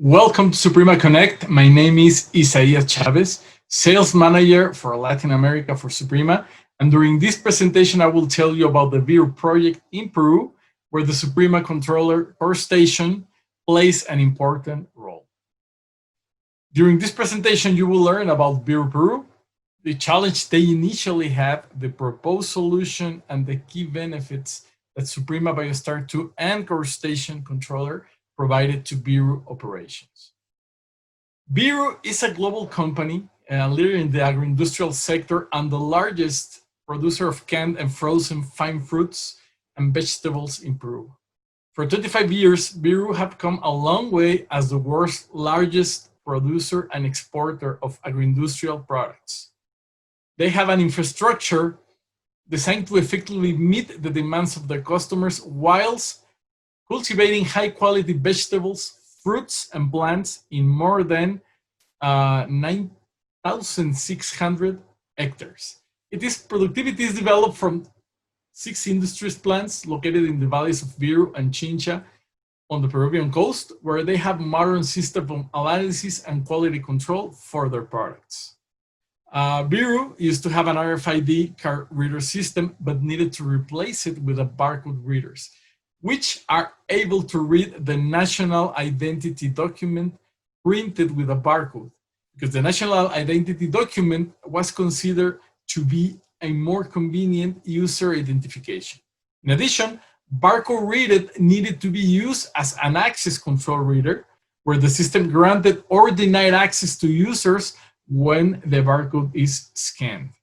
Welcome to Suprema Connect. My name is Isaías Chavez, Sales Manager for Latin America for Suprema. And during this presentation, I will tell you about the Viru project in Peru, where the Suprema controller CoreStation plays an important role. During this presentation, you will learn about Viru Peru, the challenge they initially had, the proposed solution, and the key benefits that Suprema BioStar 2 and CoreStation controller provided to Viru operations. Viru is a global company, a leader in the agro-industrial sector and the largest producer of canned and frozen fine fruits and vegetables in Peru. For 25 years, Viru have come a long way as the world's largest producer and exporter of agro-industrial products. They have an infrastructure designed to effectively meet the demands of their customers whilst cultivating high-quality vegetables, fruits, and plants in more than 9,600 hectares. Its productivity is developed from 6 industries plants located in the valleys of Viru and Chincha on the Peruvian coast, where they have modern systems of analysis and quality control for their products. Viru used to have an RFID card reader system, but needed to replace it with a barcode readers, which are able to read the national identity document printed with a barcode, because the national identity document was considered to be a more convenient user identification. In addition, barcode reader needed to be used as an access control reader, where the system granted or denied access to users when the barcode is scanned.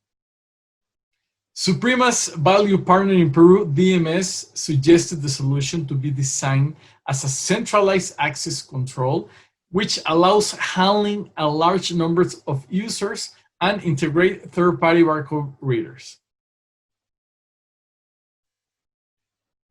Suprema's value partner in Peru, DMS, suggested the solution to be designed as a centralized access control, which allows handling a large number of users and integrate third-party barcode readers.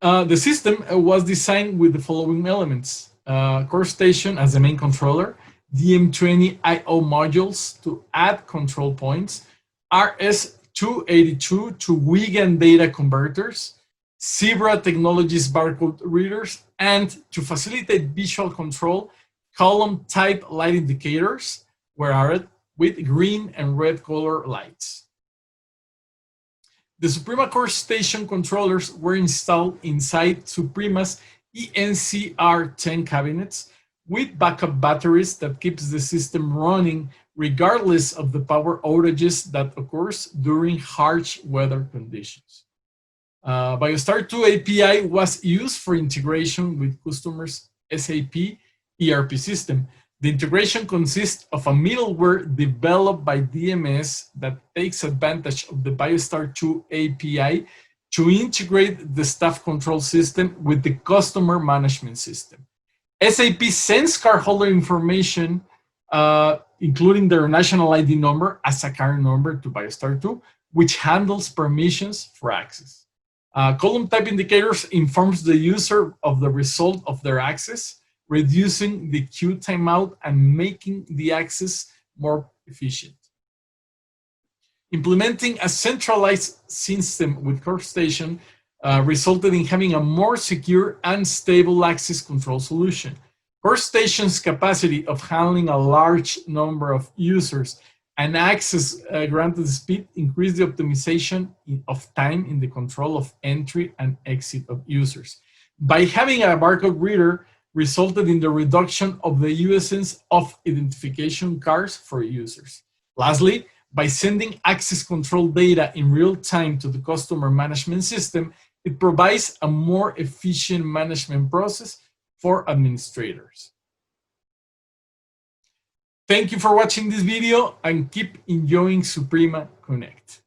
The system was designed with the following elements: CoreStation as the main controller, DM20 I/O modules to add control points, RS-282 to WIGAN data converters, Zebra Technologies barcode readers, and to facilitate visual control, column type light indicators were added with green and red color lights. The Suprema CoreStation controllers were installed inside Suprema's ENCR10 cabinets with backup batteries that keeps the system running regardless of the power outages that occurs during harsh weather conditions. BioStar 2 API was used for integration with customers' SAP ERP system. The integration consists of a middleware developed by DMS that takes advantage of the BioStar 2 API to integrate the staff control system with the customer management system. SAP sends cardholder information, including their national ID number as a card number to BioStar 2, which handles permissions for access. Column type indicators informs the user of the result of their access, reducing the queue timeout and making the access more efficient. Implementing a centralized system with CoreStation resulted in having a more secure and stable access control solution. CoreStation's capacity of handling a large number of users and access granted speed increased the optimization of time in the control of entry and exit of users. By having a barcode reader, resulted in the reduction of the usage of identification cards for users. Lastly, by sending access control data in real time to the customer management system, it provides a more efficient management process for administrators. Thank you for watching this video and keep enjoying Suprema Connect.